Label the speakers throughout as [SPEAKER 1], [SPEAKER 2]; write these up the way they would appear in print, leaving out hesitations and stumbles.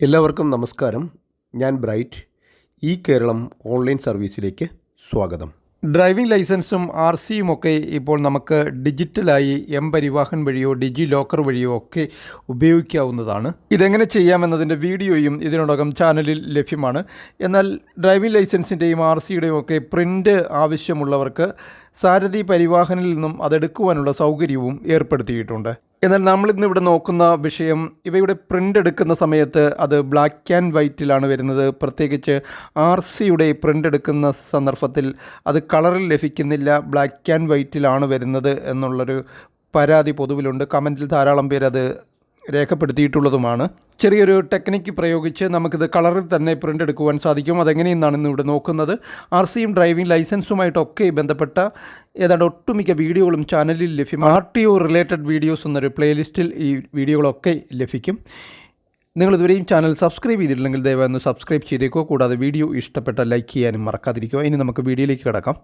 [SPEAKER 1] എല്ലാവർക്കും നമസ്കാരം. ഞാൻ ബ്രൈറ്റ്. ഈ കേരളം ഓൺലൈൻ സർവീസിലേക്ക് സ്വാഗതം. ഡ്രൈവിംഗ് ലൈസൻസും RCയും ഒക്കെ ഇപ്പോൾ നമുക്ക് ഡിജിറ്റലായി പരിവാഹൻ വഴിയോ ഡിജി ലോക്കർ വഴിയോ ഒക്കെ ഉപയോഗിക്കാവുന്നതാണ്. ഇതെങ്ങനെ ചെയ്യാമെന്നതിൻ്റെ വീഡിയോയും ഇതിനോടകം ചാനലിൽ ലഭ്യമാണ്. എന്നാൽ ഡ്രൈവിംഗ് ലൈസൻസിൻ്റെയും RCയുടെയും ഒക്കെ പ്രിൻ്റ് ആവശ്യമുള്ളവർക്ക് സാരഥി പരിവാഹനിൽ നിന്നും അതെടുക്കുവാനുള്ള സൗകര്യവും ഏർപ്പെടുത്തിയിട്ടുണ്ട്. എന്നാൽ നമ്മളിന്ന് ഇവിടെ നോക്കുന്ന വിഷയം, ഇവയുടെ പ്രിൻ്റ് എടുക്കുന്ന സമയത്ത് അത് ബ്ലാക്ക് ആൻഡ് വൈറ്റിലാണ് വരുന്നത്. പ്രത്യേകിച്ച് RCയുടെ പ്രിൻ്റ് എടുക്കുന്ന സന്ദർഭത്തിൽ അത് കളറിൽ ലഭിക്കുന്നില്ല, ബ്ലാക്ക് ആൻഡ് വൈറ്റിലാണ് വരുന്നത് എന്നുള്ളൊരു പരാതി പൊതുവിലുണ്ട്. കമൻറ്റിൽ ധാരാളം പേര് അത് രേഖപ്പെടുത്തിയിട്ടുള്ളതുമാണ്. ചെറിയൊരു ടെക്നിക്ക് പ്രയോഗിച്ച് നമുക്കിത് കളറിൽ തന്നെ പ്രിൻ്റ് എടുക്കുവാൻ സാധിക്കും. അതെങ്ങനെയെന്നാണ് ഇന്ന് ഇവിടെ നോക്കുന്നത്. RCയും ഡ്രൈവിംഗ് ലൈസൻസുമായിട്ടൊക്കെ ബന്ധപ്പെട്ട ഏതാണ്ട് ഒട്ടുമിക്ക വീഡിയോകളും ചാനലിൽ ലഭ്യം. RTO റിലേറ്റഡ് വീഡിയോസ് എന്നൊരു പ്ലേലിസ്റ്റിൽ ഈ വീഡിയോകളൊക്കെ ലഭിക്കും. നിങ്ങളിതുവരെയും ചാനൽ സബ്സ്ക്രൈബ് ചെയ്തിട്ടില്ലെങ്കിൽ ദയവായി ഒന്ന് സബ്സ്ക്രൈബ് ചെയ്തേക്കോ. കൂടാതെ വീഡിയോ ഇഷ്ടപ്പെട്ട ലൈക്ക് ചെയ്യാനും മറക്കാതിരിക്കുക. ഇനി നമുക്ക് വീഡിയോയിലേക്ക് കിടക്കാം.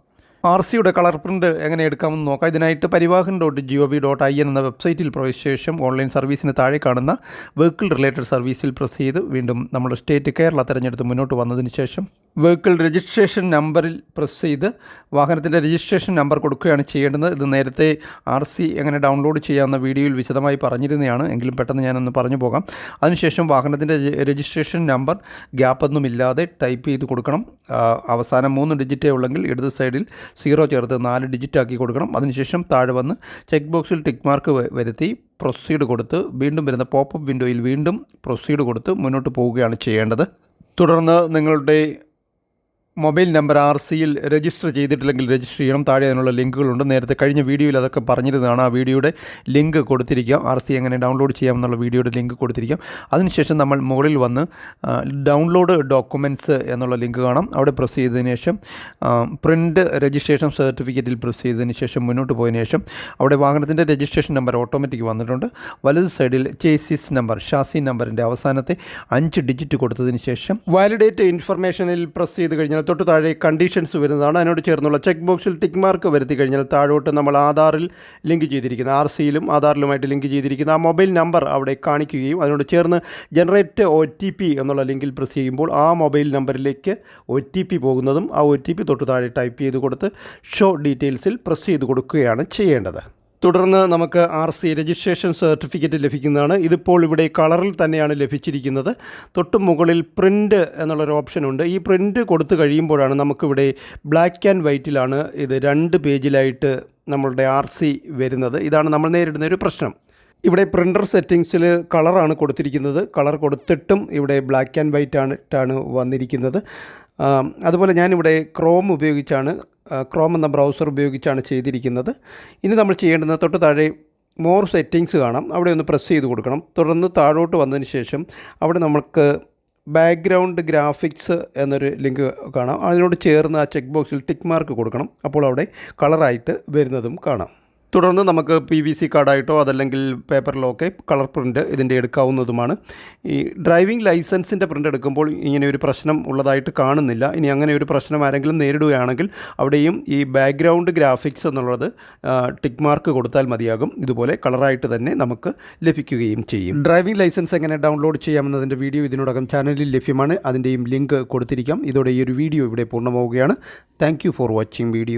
[SPEAKER 1] RCയുടെ കളർ പ്രിൻ്റ് എങ്ങനെ എടുക്കാമെന്ന് നോക്കാം. ഇതിനായിട്ട് പരിവാഹൻ.gov.in എന്ന വെബ്സൈറ്റിൽ പ്രവേശിച്ച ശേഷം ഓൺലൈൻ സർവീസിന് താഴെ കാണുന്ന വെഹിക്കിൾ റിലേറ്റഡ് സർവീസിൽ പ്രസ് ചെയ്ത് വീണ്ടും നമ്മുടെ സ്റ്റേറ്റ് കേരള തിരഞ്ഞെടുത്ത് മുന്നോട്ട് വന്നതിന് ശേഷം വെഹിക്കിൾ രജിസ്ട്രേഷൻ നമ്പറിൽ പ്രസ് ചെയ്ത് വാഹനത്തിൻ്റെ രജിസ്ട്രേഷൻ നമ്പർ കൊടുക്കുകയാണ് ചെയ്യേണ്ടത്. ഇത് നേരത്തെ RC എങ്ങനെ ഡൗൺലോഡ് ചെയ്യാമെന്ന വീഡിയോയിൽ വിശദമായി പറഞ്ഞിരുന്നതാണ്, എങ്കിലും പെട്ടെന്ന് ഞാനൊന്ന് പറഞ്ഞു പോകാം. അതിനുശേഷം വാഹനത്തിൻ്റെ രജിസ്ട്രേഷൻ നമ്പർ ഗ്യാപ്പൊന്നുമില്ലാതെ ടൈപ്പ് ചെയ്ത് കൊടുക്കണം. അവസാനം 3 ഡിജിറ്റേ ഉള്ളെങ്കിൽ ഇടത് സൈഡിൽ 0 ചേർത്ത് 4 ഡിജിറ്റ് ആക്കി കൊടുക്കണം. അതിനുശേഷം താഴെ വന്ന് ചെക്ക് ബോക്സിൽ ടിക്ക് മാർക്ക് വരുത്തി പ്രൊസീഡ് കൊടുത്ത് വീണ്ടും വരുന്ന പോപ്പപ്പ് വിൻഡോയിൽ വീണ്ടും പ്രൊസീഡ് കൊടുത്ത് മുന്നോട്ട് പോവുകയാണ് ചെയ്യേണ്ടത്. തുടർന്ന് നിങ്ങളുടെ മൊബൈൽ നമ്പർ RCയിൽ രജിസ്റ്റർ ചെയ്തിട്ടില്ലെങ്കിൽ രജിസ്റ്റർ ചെയ്യണം. താഴെ അതിനുള്ള ലിങ്കുകളുണ്ട്. നേരത്തെ കഴിഞ്ഞ വീഡിയോയിൽ അതൊക്കെ പറഞ്ഞിരുന്നതാണ്. ആ വീഡിയോയുടെ ലിങ്ക് കൊടുത്തിരിക്കാം. RC എങ്ങനെ ഡൗൺലോഡ് ചെയ്യാമെന്നുള്ള വീഡിയോയുടെ ലിങ്ക് കൊടുത്തിരിക്കാം. അതിനുശേഷം നമ്മൾ മുകളിൽ വന്ന് ഡൗൺലോഡ് ഡോക്യുമെൻറ്റ്സ് എന്നുള്ള ലിങ്ക് കാണാം. അവിടെ പ്രസ് ചെയ്തതിന് ശേഷം പ്രിൻ്റ് രജിസ്ട്രേഷൻ സർട്ടിഫിക്കറ്റിൽ പ്രസ് ചെയ്തതിന് ശേഷം മുന്നോട്ട് പോയതിന് ശേഷം അവിടെ വാഹനത്തിൻ്റെ രജിസ്ട്രേഷൻ നമ്പർ ഓട്ടോമാറ്റിക് വന്നിട്ടുണ്ട്. വലത് സൈഡിൽ ചേസിസ് നമ്പർ, ഷാസി നമ്പറിൻ്റെ അവസാനത്തെ 5 ഡിജിറ്റ് കൊടുത്തതിന് ശേഷം വാലിഡേറ്റ് ഇൻഫർമേഷനിൽ പ്രസ് ചെയ്ത് കഴിഞ്ഞാൽ തൊട്ട് താഴെ കണ്ടീഷൻസ് വരുന്നതാണ്. അതിനോട് ചേർന്നുള്ള ചെക്ക് ബോക്സിൽ ടിക്ക് മാർക്ക് വരുത്തി കഴിഞ്ഞാൽ താഴോട്ട് നമ്മൾ ആധാറിൽ ലിങ്ക് ചെയ്തിരിക്കുന്ന, RCയിലും ആധാറിലുമായിട്ട് ലിങ്ക് ചെയ്തിരിക്കുന്ന ആ മൊബൈൽ നമ്പർ അവിടെ കാണിക്കുകയും അതിനോട് ചേർന്ന് ജനറേറ്റ് OTP എന്നുള്ള ലിങ്കിൽ പ്രസ് ചെയ്യുമ്പോൾ ആ മൊബൈൽ നമ്പറിലേക്ക് OTP പോകുന്നതും ആ OTP തൊട്ട് താഴെ ടൈപ്പ് ചെയ്ത് കൊടുത്ത് ഷോ ഡീറ്റെയിൽസിൽ പ്രസ് ചെയ്ത് കൊടുക്കുകയാണ് ചെയ്യേണ്ടത്. തുടർന്ന് നമുക്ക് RC രജിസ്ട്രേഷൻ സർട്ടിഫിക്കറ്റ് ലഭിക്കുന്നതാണ്. ഇതിപ്പോൾ ഇവിടെ കളറിൽ തന്നെയാണ് ലഭിച്ചിരിക്കുന്നത്. തൊട്ട് മുകളിൽ പ്രിൻ്റ് എന്നുള്ളൊരു ഓപ്ഷനുണ്ട്. ഈ പ്രിൻ്റ് കൊടുത്തു കഴിയുമ്പോഴാണ് നമുക്കിവിടെ ബ്ലാക്ക് ആൻഡ് വൈറ്റിലാണ് ഇത് 2 പേജിലായിട്ട് നമ്മളുടെ RC വരുന്നത്. ഇതാണ് നമ്മൾ നേരിടുന്ന ഒരു പ്രശ്നം. ഇവിടെ പ്രിൻ്റർ സെറ്റിങ്സിൽ കളറാണ് കൊടുത്തിരിക്കുന്നത്. കളർ കൊടുത്തിട്ടും ഇവിടെ ബ്ലാക്ക് ആൻഡ് വൈറ്റ് ആയിട്ടാണ് വന്നിരിക്കുന്നത്. അതുപോലെ ഞാനിവിടെ ക്രോം എന്ന ബ്രൗസർ ഉപയോഗിച്ചാണ് ചെയ്തിരിക്കുന്നത്. ഇനി നമ്മൾ ചെയ്യേണ്ടത് തൊട്ട് താഴെ മോർ സെറ്റിങ്സ് കാണാം. അവിടെ ഒന്ന് പ്രസ് ചെയ്ത് കൊടുക്കണം. തുടർന്ന് താഴോട്ട് വന്നതിന് ശേഷം അവിടെ നമുക്ക് ബാക്ക്ഗ്രൗണ്ട് ഗ്രാഫിക്സ് എന്നൊരു ലിങ്ക് കാണാം. അതിനോട് ചേർന്ന് ആ ചെക്ക് ബോക്സിൽ ടിക്ക് മാർക്ക് കൊടുക്കണം. അപ്പോൾ അവിടെ കളറായിട്ട് വരുന്നതും കാണാം. തുടർന്ന് നമുക്ക് PVC കാർഡായിട്ടോ അതല്ലെങ്കിൽ പേപ്പറിലോ ഒക്കെ കളർ പ്രിൻ്റ് ഇതിൻ്റെ എടുക്കാവുന്നതുമാണ്. ഈ ഡ്രൈവിംഗ് ലൈസൻസിൻ്റെ പ്രിൻ്റ് എടുക്കുമ്പോൾ ഇങ്ങനെ ഒരു പ്രശ്നം ഉള്ളതായിട്ട് കാണുന്നില്ല. ഇനി അങ്ങനെ ഒരു പ്രശ്നം ആരെങ്കിലും നേരിടുകയാണെങ്കിൽ അവിടെയും ഈ ബാക്ക്ഗ്രൗണ്ട് ഗ്രാഫിക്സ് എന്നുള്ളത് ടിക്ക് മാർക്ക് കൊടുത്താൽ മതിയാകും. ഇതുപോലെ കളറായിട്ട് തന്നെ നമുക്ക് ലഭിക്കുകയും ചെയ്യും. ഡ്രൈവിംഗ് ലൈസൻസ് എങ്ങനെ ഡൗൺലോഡ് ചെയ്യാമെന്നതിൻ്റെ വീഡിയോ ഇതിനോടകം ചാനലിൽ ലഭ്യമാണ്. അതിൻ്റെയും ലിങ്ക് കൊടുത്തിരിക്കാം. ഇതോടെ ഈ ഒരു വീഡിയോ ഇവിടെ പൂർണ്ണമാവുകയാണ്. Thank you for watching video.